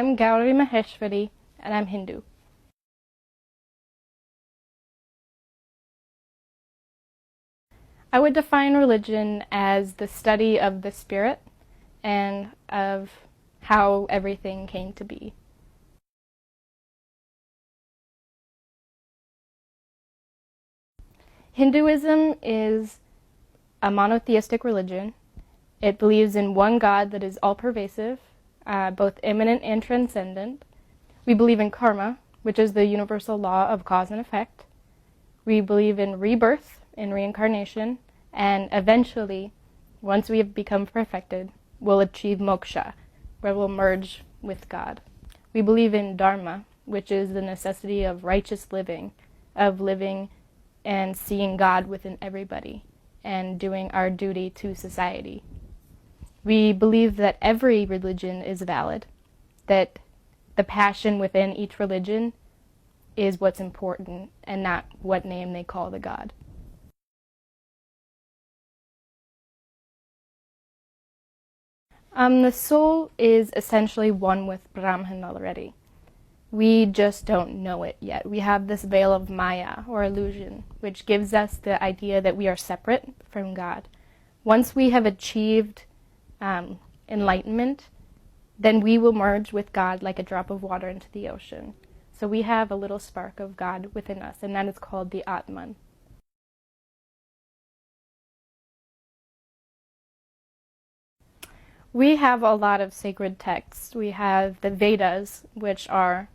I'm Gauri Maheshwari, and I'm Hindu. I would define religion as the study of the spirit and of how everything came to be. Hinduism is a monotheistic religion. It believes in one God that is all-pervasive, both immanent and transcendent. We believe in karma, which is the universal law of cause and effect. We believe in rebirth, in reincarnation, and eventually, once we have become perfected, we'll achieve moksha, where we'll merge with God. We believe in dharma, which is the necessity of righteous living, of living and seeing God within everybody, and doing our duty to society. We believe that every religion is valid, that the passion within each religion is what's important and not what name they call the God. The soul is essentially one with Brahman already. We just don't know it yet. We have this veil of Maya, or illusion, which gives us the idea that we are separate from God. Once we have achieved enlightenment, then we will merge with God like a drop of water into the ocean. So we have a little spark of God within us, and that is called the Atman. We have a lot of sacred texts. We have the Vedas, which are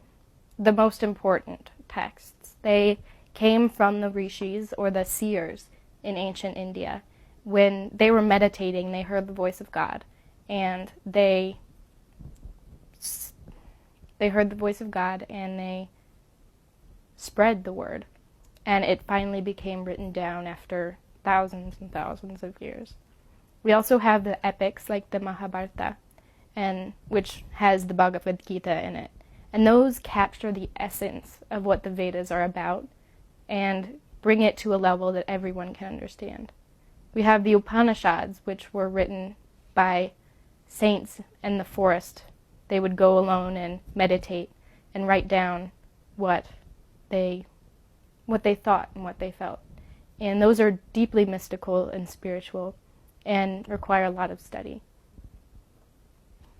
the most important texts. They came from the rishis, or the seers, in ancient India. When they were meditating, they heard the voice of God, and they heard the voice of God, and they spread the word, and it finally became written down after thousands and thousands of years. We also have the epics like the Mahabharata, which has the Bhagavad Gita in it. And those capture the essence of what the Vedas are about and bring it to a level that everyone can understand. We have the Upanishads, which were written by saints in the forest. They would go alone and meditate and write down what they thought and what they felt. And those are deeply mystical and spiritual and require a lot of study.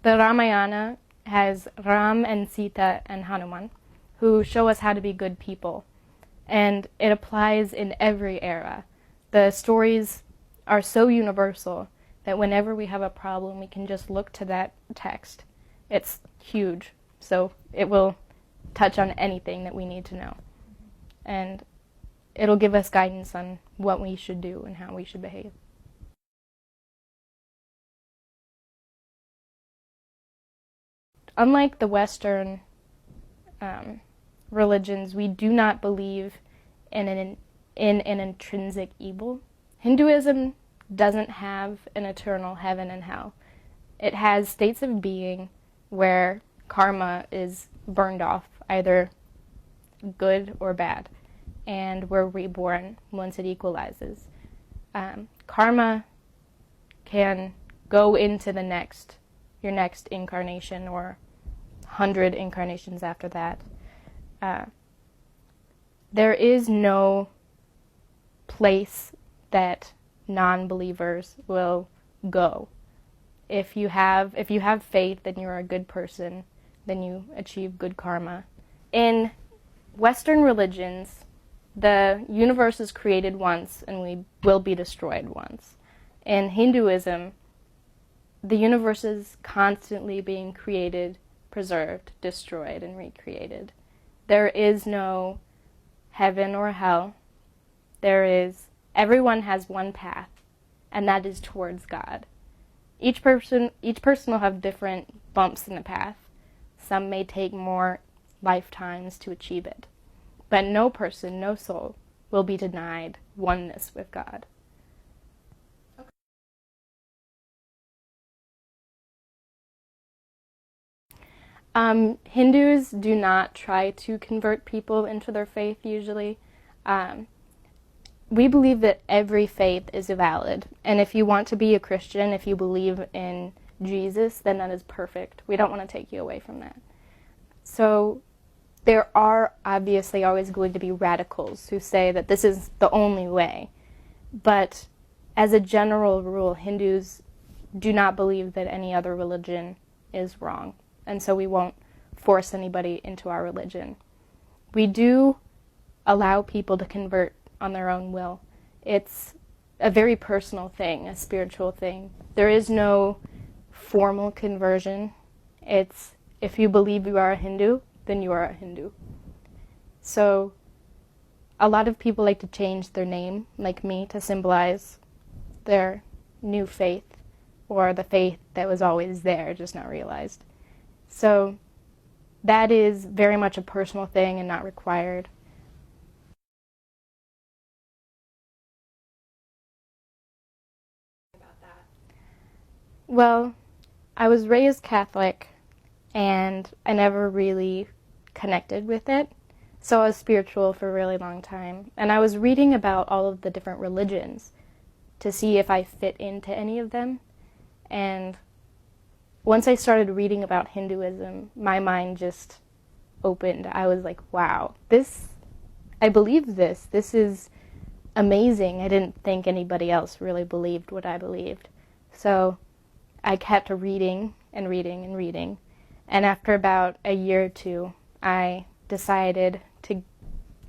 The Ramayana has Ram and Sita and Hanuman, who show us how to be good people. And it applies in every era. The stories are so universal that whenever we have a problem, we can just look to that text. It's huge, so it will touch on anything that we need to know. And it'll give us guidance on what we should do and how we should behave. Unlike the Western religions, we do not believe in an intrinsic evil. Hinduism doesn't have an eternal heaven and hell. It has states of being where karma is burned off, either good or bad, and we're reborn once it equalizes. Karma can go into your next incarnation or 100 incarnations after that. There is no place that non-believers will go. If you have faith, then you're a good person, then you achieve good karma. In Western religions, the universe is created once and we will be destroyed once. In Hinduism, the universe is constantly being created, preserved, destroyed, and recreated. There is no heaven or hell. Everyone has one path, and that is towards God. Each person will have different bumps in the path. Some may take more lifetimes to achieve it. But no person, no soul, will be denied oneness with God. Hindus do not try to convert people into their faith usually. We believe that every faith is valid, and if you want to be a Christian, if you believe in Jesus, then that is perfect. We don't want to take you away from that. So there are obviously always going to be radicals who say that this is the only way. But as a general rule, Hindus do not believe that any other religion is wrong. And so we won't force anybody into our religion. We do allow people to convert on their own will. It's a very personal thing, a spiritual thing. There is no formal conversion. It's if you believe you are a Hindu, then you are a Hindu. So a lot of people like to change their name, like me, to symbolize their new faith, or the faith that was always there, just not realized. So that is very much a personal thing and not required. Well, I was raised Catholic, and I never really connected with it. So I was spiritual for a really long time. And I was reading about all of the different religions to see if I fit into any of them. And once I started reading about Hinduism, my mind just opened. I was like, wow, I believe this. This is amazing. I didn't think anybody else really believed what I believed. So I kept reading and reading and reading. And after about a year or two, I decided to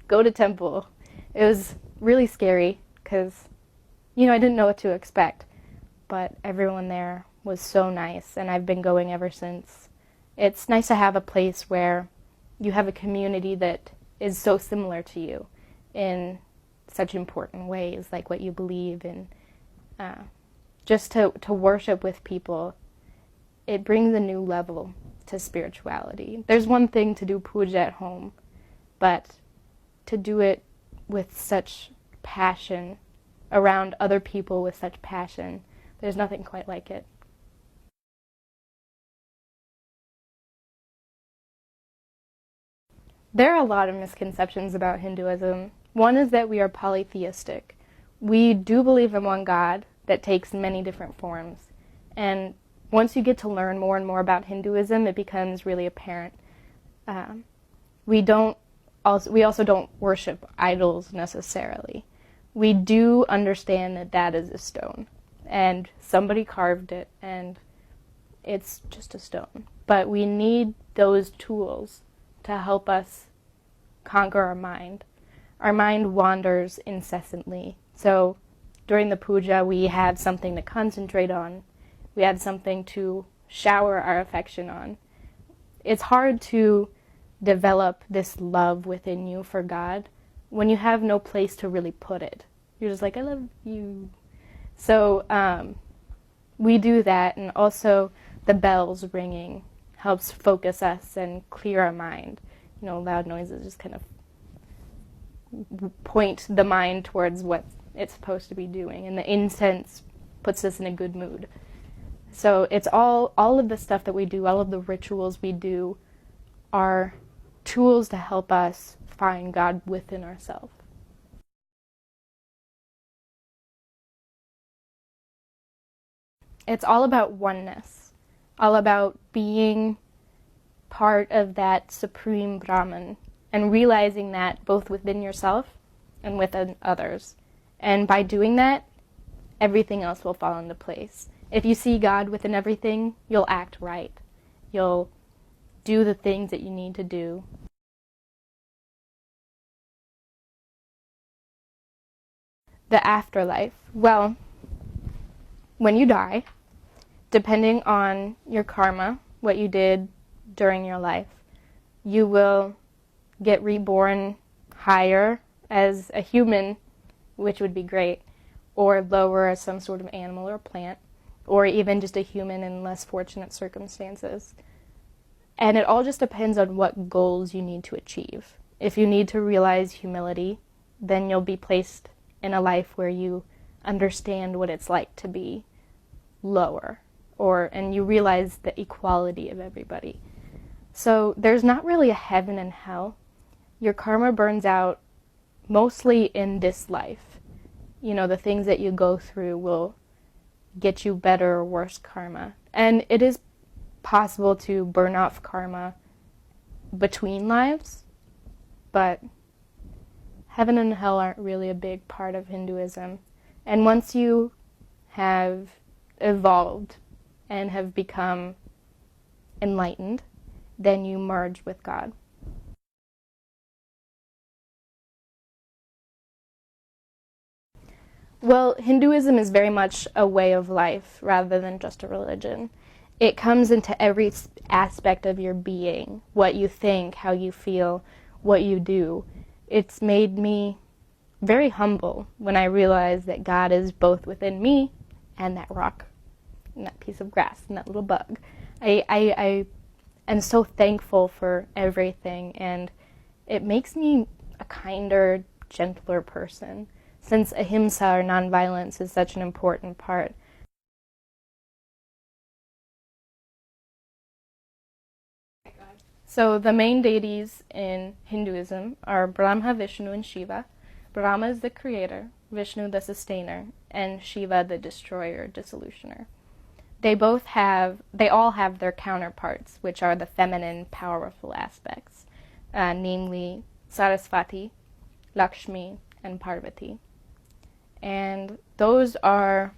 go to temple. It was really scary because, I didn't know what to expect. But everyone there was so nice, and I've been going ever since. It's nice to have a place where you have a community that is so similar to you in such important ways, like what you believe in. Just to worship with people, it brings a new level to spirituality. There's one thing to do puja at home, but to do it with such passion, around other people with such passion, there's nothing quite like it. There are a lot of misconceptions about Hinduism. One is that we are polytheistic. We do believe in one God that takes many different forms. And once you get to learn more and more about Hinduism, it becomes really apparent. We also don't worship idols necessarily. We do understand that that is a stone, and somebody carved it, and it's just a stone. But we need those tools to help us conquer our mind. Our mind wanders incessantly. So during the puja, we have something to concentrate on. We have something to shower our affection on. It's hard to develop this love within you for God when you have no place to really put it. You're just like, I love you. So we do that, and also the bells ringing helps focus us and clear our mind. Loud noises just kind of point the mind towards what it's supposed to be doing, and the incense puts us in a good mood. So it's all of the stuff that we do, all of the rituals we do are tools to help us find God within ourselves. It's all about oneness, all about being part of that supreme Brahman and realizing that both within yourself and within others. And by doing that, everything else will fall into place. If you see God within everything, you'll act right. You'll do the things that you need to do. The afterlife. Well, when you die, depending on your karma, what you did during your life, you will get reborn higher as a human, which would be great, or lower as some sort of animal or plant, or even just a human in less fortunate circumstances. And it all just depends on what goals you need to achieve. If you need to realize humility, then you'll be placed in a life where you understand what it's like to be lower, and you realize the equality of everybody. So there's not really a heaven and hell. Your karma burns out mostly in this life. The things that you go through will get you better or worse karma. And it is possible to burn off karma between lives, but heaven and hell aren't really a big part of Hinduism. And once you have evolved and have become enlightened, then you merge with God. Well, Hinduism is very much a way of life rather than just a religion. It comes into every aspect of your being, what you think, how you feel, what you do. It's made me very humble when I realize that God is both within me and that rock, and that piece of grass, and that little bug. I am so thankful for everything, and it makes me a kinder, gentler person, since ahimsa, or nonviolence, is such an important part. So the main deities in Hinduism are Brahma, Vishnu, and Shiva. Brahma is the creator, Vishnu the sustainer, and Shiva the destroyer, dissolutioner. They all have their counterparts, which are the feminine, powerful aspects, namely Saraswati, Lakshmi, and Parvati. And those are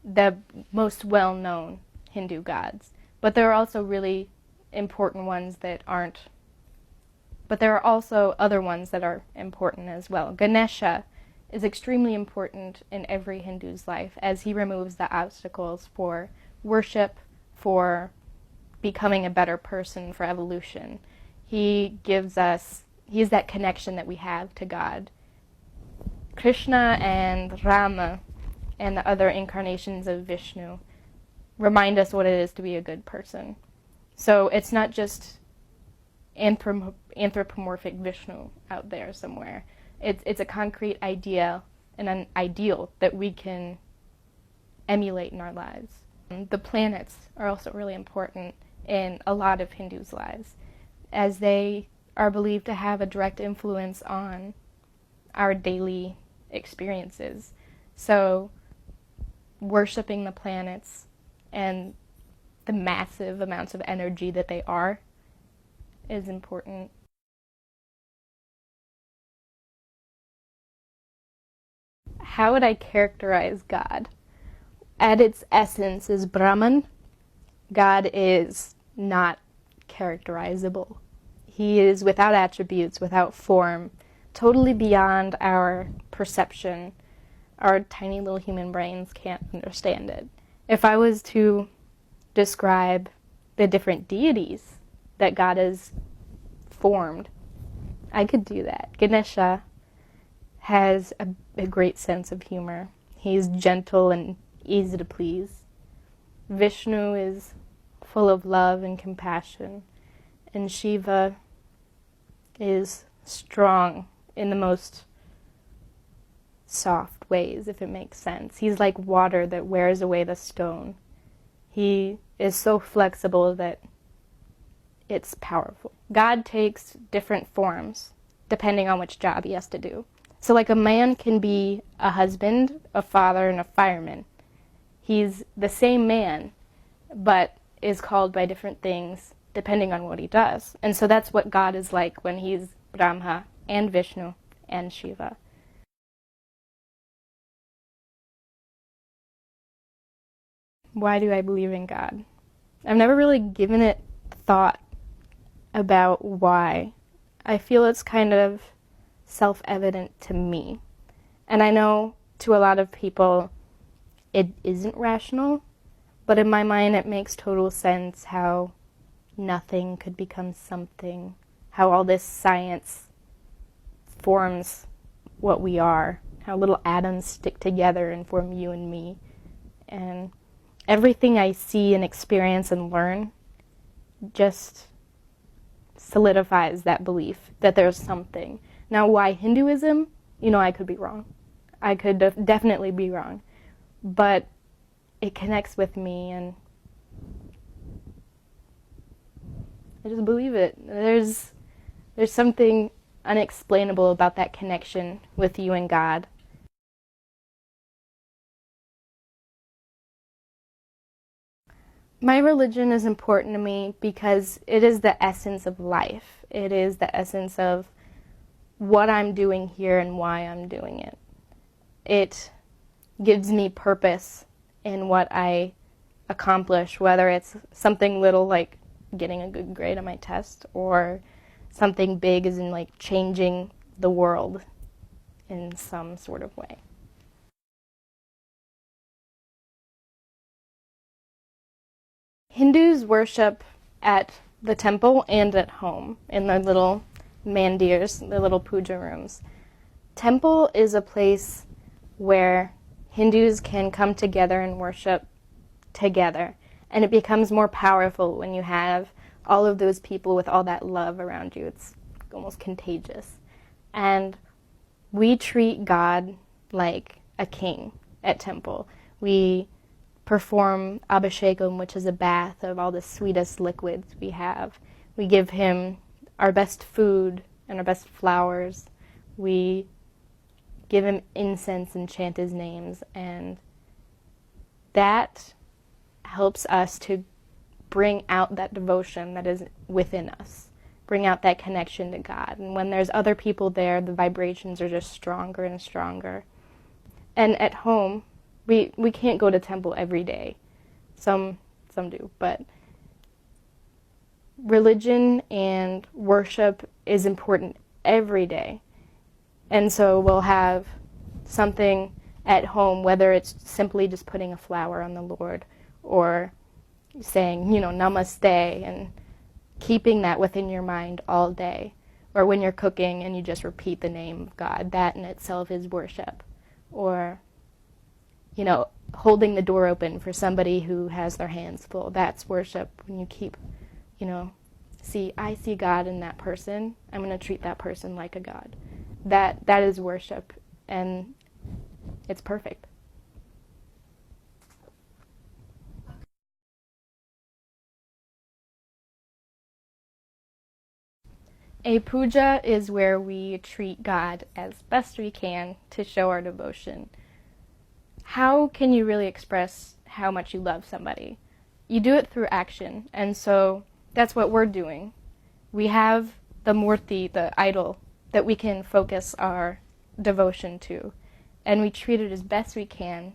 the most well-known Hindu gods. But there are also really important ones that aren't. But there are also other ones that are important as well. Ganesha is extremely important in every Hindu's life, as he removes the obstacles for worship, for becoming a better person, for evolution. He's that connection that we have to God. Krishna and Rama and the other incarnations of Vishnu remind us what it is to be a good person. So it's not just anthropomorphic Vishnu out there somewhere. It's a concrete idea and an ideal that we can emulate in our lives. The planets are also really important in a lot of Hindus' lives, as they are believed to have a direct influence on our daily experiences. So worshiping the planets and the massive amounts of energy that they are is important. How would I characterize God? At its essence is Brahman. God is not characterizable. He is without attributes, without form, totally beyond our perception. Our tiny little human brains can't understand it. If I was to describe the different deities that God has formed, I could do that. Ganesha has a great sense of humor. He's gentle and easy to please. Vishnu is full of love and compassion. And Shiva is strong in the most soft ways, if it makes sense. He's like water that wears away the stone. He is so flexible that it's powerful. God takes different forms depending on which job he has to do. So like a man can be a husband, a father, and a fireman. He's the same man, but is called by different things depending on what he does. And so that's what God is like when he's Brahma and Vishnu and Shiva. Why do I believe in God? I've never really given it thought about why. I feel it's kind of self-evident to me. And I know to a lot of people it isn't rational, but in my mind it makes total sense how nothing could become something, how all this science forms what we are, how little atoms stick together and form you and me. And everything I see and experience and learn just solidifies that belief that there's something. Now, why Hinduism? I could be wrong. I could definitely be wrong. But it connects with me, and I just believe it. There's something unexplainable about that connection with you and God. My religion is important to me because it is the essence of life. It is the essence of what I'm doing here and why I'm doing it. It gives me purpose in what I accomplish, whether it's something little like getting a good grade on my test or something big as in like changing the world in some sort of way. Hindus worship at the temple and at home in their little mandirs, their little puja rooms. Temple is a place where Hindus can come together and worship together, and it becomes more powerful when you have all of those people with all that love around you. It's almost contagious. And we treat God like a king at temple. We perform abhishekam, which is a bath of all the sweetest liquids we have. We give him our best food and our best flowers. We give him incense and chant his names, and that helps us to bring out that devotion that is within us, bring out that connection to God. And when there's other people there, the vibrations are just stronger and stronger. And at home, we can't go to temple every day. Some do, but religion and worship is important every day. And so we'll have something at home, whether it's simply just putting a flower on the Lord or saying, namaste, and keeping that within your mind all day. Or when you're cooking and you just repeat the name of God, that in itself is worship. Or holding the door open for somebody who has their hands full. That's worship. When you keep, I see God in that person. I'm going to treat that person like a God. That is worship, and it's perfect. A puja is where we treat God as best we can to show our devotion. How can you really express how much you love somebody? You do it through action, and so that's what we're doing. We have the murti, the idol, that we can focus our devotion to, and we treat it as best we can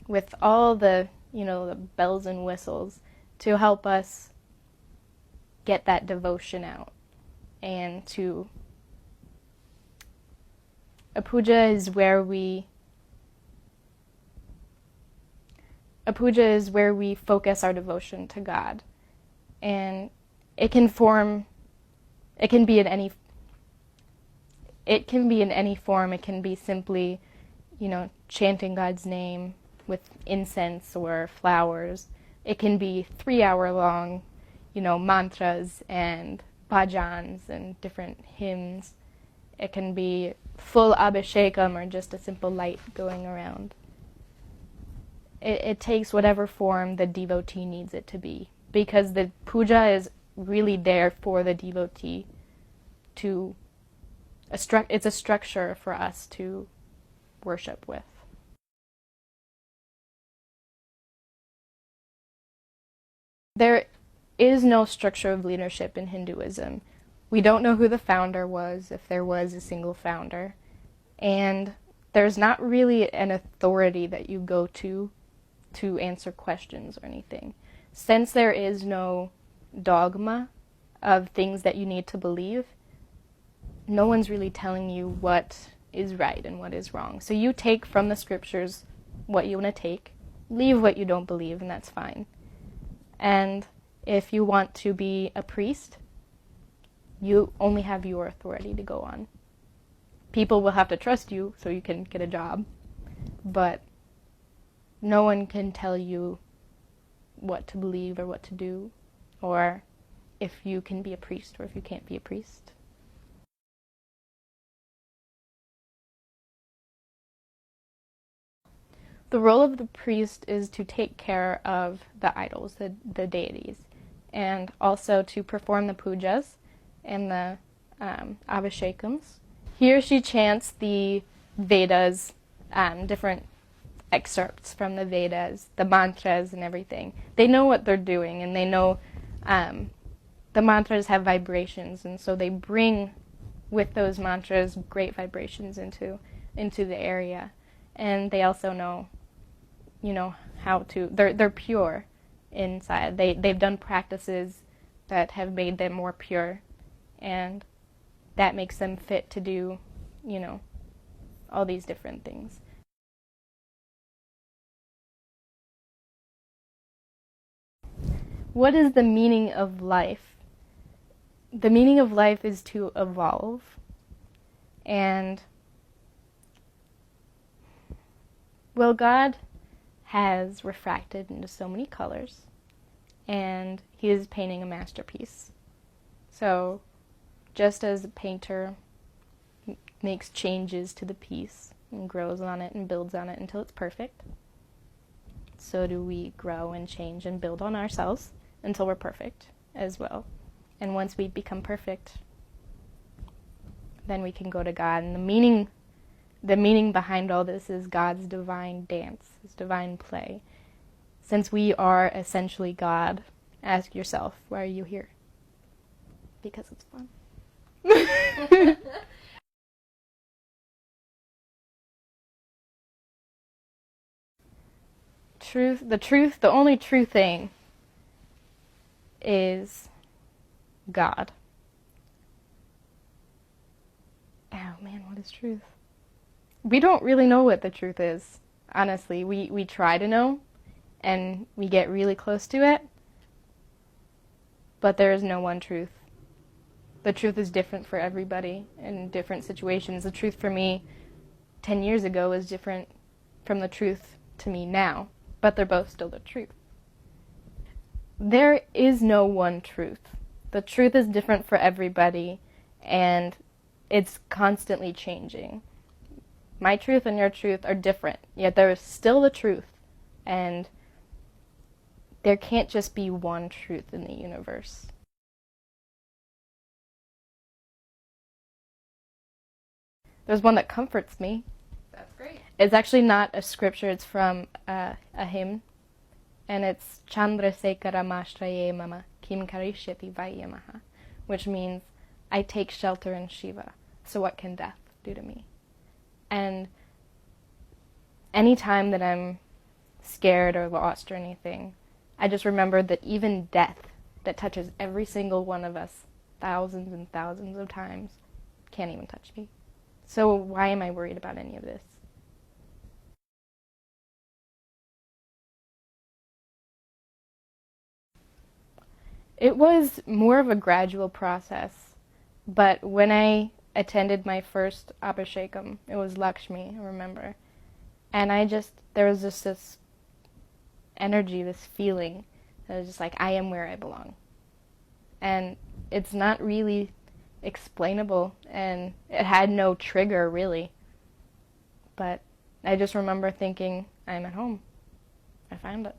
with all the, the bells and whistles to help us get that devotion out. And a puja is where we focus our devotion to God. And it can be in any form. It can be simply, chanting God's name with incense or flowers. It can be 3-hour long, mantras and bhajans and different hymns. It can be full abhishekam or just a simple light going around. It takes whatever form the devotee needs it to be, because the puja is really there for the devotee it's a structure for us to worship with. There is no structure of leadership in Hinduism. We don't know who the founder was, if there was a single founder, and there's not really an authority that you go to answer questions or anything. Since there is no dogma of things that you need to believe, no one's really telling you what is right and what is wrong. So you take from the scriptures what you want to take, leave what you don't believe, and that's fine. And if you want to be a priest, you only have your authority to go on. People will have to trust you so you can get a job, but no one can tell you what to believe or what to do, or if you can be a priest or if you can't be a priest. The role of the priest is to take care of the idols, the deities, and also to perform the pujas and the abhishekams. He or she chants the Vedas, different excerpts from the Vedas, the mantras and everything. They know what they're doing, and they know the mantras have vibrations, and so they bring with those mantras great vibrations into the area. And they also know, how to. They're pure inside. They've done practices that have made them more pure, and that makes them fit to do, all these different things. What is the meaning of life? The meaning of life is to evolve. And, well, God has refracted into so many colors, and he is painting a masterpiece. So, just as a painter makes changes to the piece and grows on it and builds on it until it's perfect, so do we grow and change and build on ourselves until we're perfect as well. And once we become perfect, then we can go to God. And the meaning behind all this is God's divine dance, his divine play. Since we are essentially God, ask yourself, why are you here? Because it's fun. The only true thing is God. Oh man, what is truth? We don't really know what the truth is, honestly. We try to know, and we get really close to it, but there is no one truth. The truth is different for everybody in different situations. The truth for me 10 years ago is different from the truth to me now, but they're both still the truth. There is no one truth. The truth is different for everybody, and it's constantly changing. My truth and your truth are different, yet there is still the truth, and there can't just be one truth in the universe. There's one that comforts me. That's great. It's actually not a scripture, it's from a hymn, and it's Chandrasekhara Mashtraye Mama Kim Karishyati Vayamaha, which means, I take shelter in Shiva, so what can death do to me? And any time that I'm scared or lost or anything, I just remember that even death, that touches every single one of us thousands and thousands of times, can't even touch me. So why am I worried about any of this? It was more of a gradual process, but when I attended my first Abhishekam, it was Lakshmi, I remember, and there was just this energy, this feeling, that was just like, I am where I belong. And it's not really explainable, and it had no trigger, really. But I just remember thinking, I'm at home. I found it.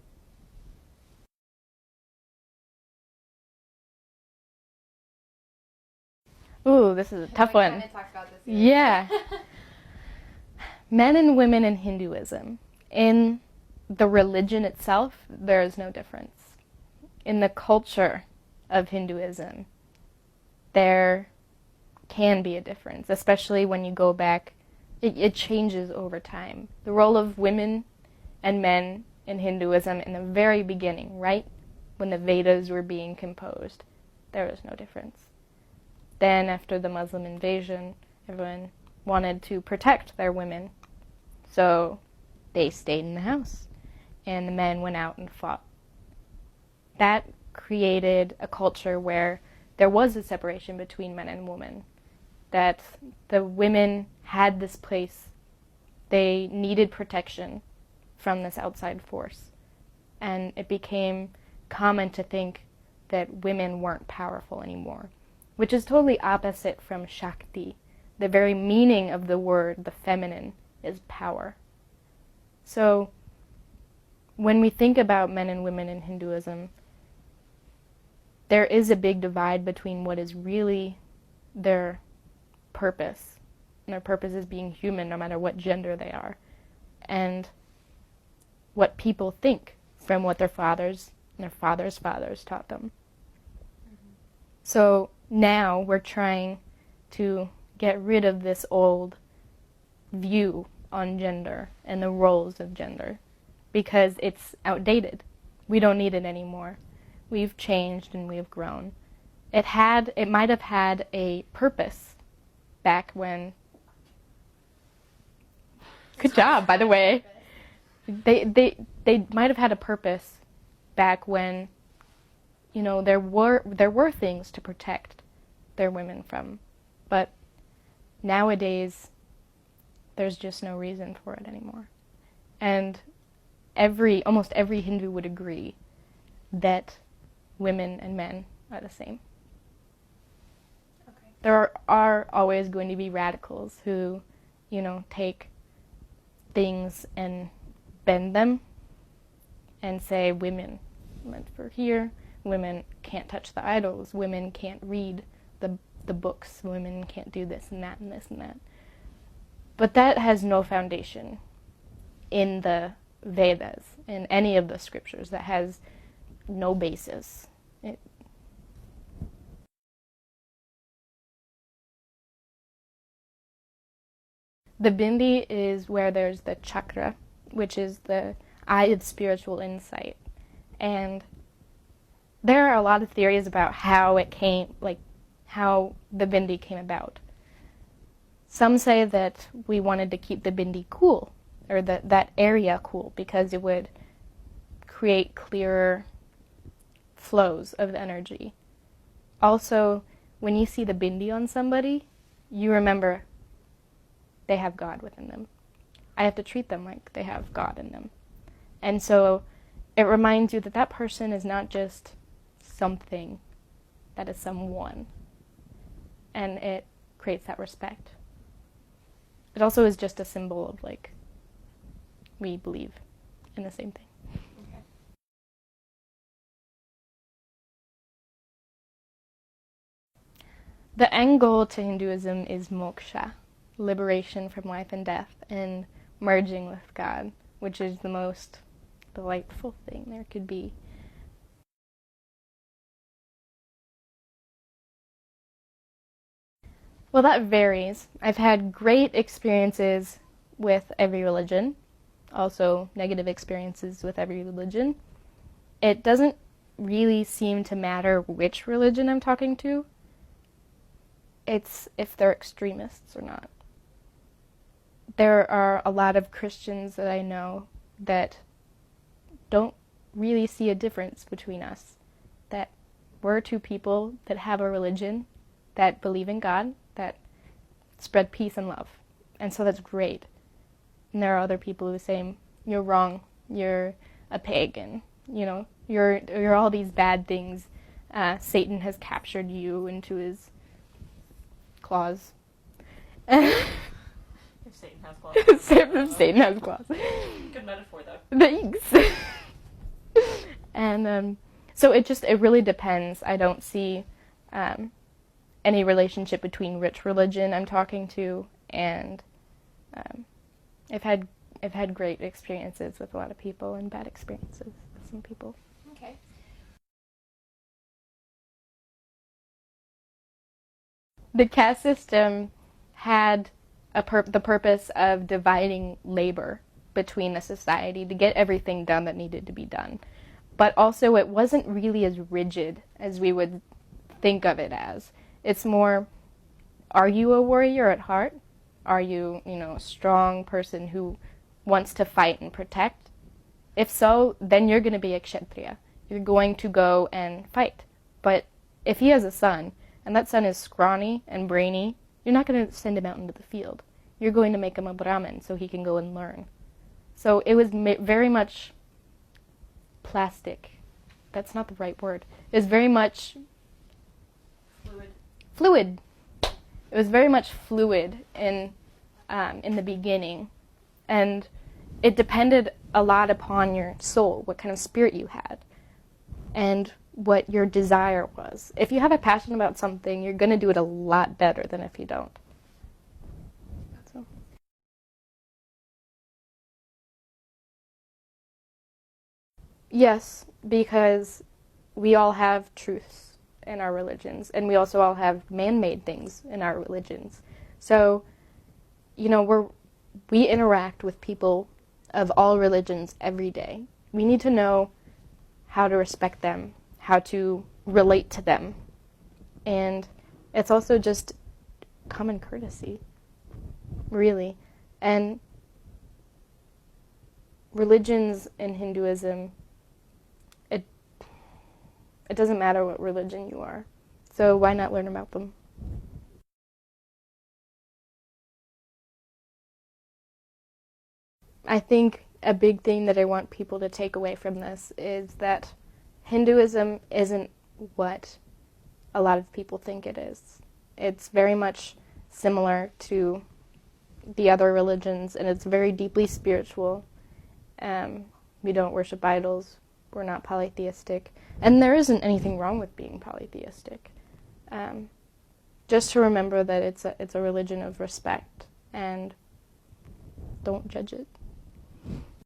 Ooh, this is a tough one. Talk about this Yeah. Men and women in Hinduism. In the religion itself, there is no difference. In the culture of Hinduism, there can be a difference, especially when you go back. It changes over time. The role of women and men in Hinduism in the very beginning, right when the Vedas were being composed, there was no difference. Then, after the Muslim invasion, everyone wanted to protect their women, so they stayed in the house, and the men went out and fought. That created a culture where there was a separation between men and women, that the women had this place, they needed protection from this outside force, and it became common to think that women weren't powerful anymore, which is totally opposite from Shakti. The very meaning of the word, the feminine, is power. So when we think about men and women in Hinduism, there is a big divide between what is really their purpose, and their purpose is being human no matter what gender they are, and what people think from what their fathers and their fathers' fathers taught them. So now we're trying to get rid of this old view on gender and the roles of gender because it's outdated. We don't need it anymore. We've changed and we've grown. It might have had a purpose back when. Good job, by the way. They might have had a purpose back when, there were things to protect their women from, but nowadays there's just no reason for it anymore. And almost every Hindu would agree that women and men are the same. Okay. There are always going to be radicals who, take things and bend them and say women meant for here, women can't touch the idols, women can't read the books, women can't do this and that and this and that. But that has no foundation in the Vedas, in any of the scriptures. That has no basis. The bindi is where there's the chakra, which is the eye of spiritual insight. And there are a lot of theories about how how the bindi came about. Some say that we wanted to keep the bindi cool, or that area cool, because it would create clearer flows of the energy. Also, when you see the bindi on somebody, you remember they have God within them. I have to treat them like they have God in them. And so it reminds you that that person is not just something, that is someone. And it creates that respect. It also is just a symbol of we believe in the same thing. Okay. The end goal to Hinduism is moksha, liberation from life and death, and merging with God, which is the most delightful thing there could be. Well, that varies. I've had great experiences with every religion, also negative experiences with every religion. It doesn't really seem to matter which religion I'm talking to. It's if they're extremists or not. There are a lot of Christians that I know that don't really see a difference between us. That we're two people that have a religion, that believe in God, that spread peace and love. And so that's great. And there are other people who say, you're wrong, you're a pagan, you're all these bad things. Satan has captured you into his claws. If Satan has claws. Satan has claws. Good metaphor, though. Thanks. And so it really depends. I don't see any relationship between which religion I'm talking to, and I've had great experiences with a lot of people and bad experiences with some people. Okay. The caste system had the purpose of dividing labor between the society to get everything done that needed to be done. But also it wasn't really as rigid as we would think of it as. It's more, are you a warrior at heart? Are you, a strong person who wants to fight and protect? If so, then you're going to be a kshatriya. You're going to go and fight. But if he has a son, and that son is scrawny and brainy, you're not going to send him out into the field. You're going to make him a Brahmin so he can go and learn. So it was very much plastic. That's not the right word. It was very much fluid. It was very much fluid in the beginning, and it depended a lot upon your soul, what kind of spirit you had, and what your desire was. If you have a passion about something, you're going to do it a lot better than if you don't. Yes, because we all have truths in our religions, and we also all have man-made things in our religions. So, we interact with people of all religions every day. We need to know how to respect them, how to relate to them. And it's also just common courtesy, really. And religions in Hinduism, it doesn't matter what religion you are. So why not learn about them? I think a big thing that I want people to take away from this is that Hinduism isn't what a lot of people think it is. It's very much similar to the other religions, and it's very deeply spiritual. We don't worship idols. We're not polytheistic. And there isn't anything wrong with being polytheistic. Just to remember that it's a religion of respect, and don't judge it.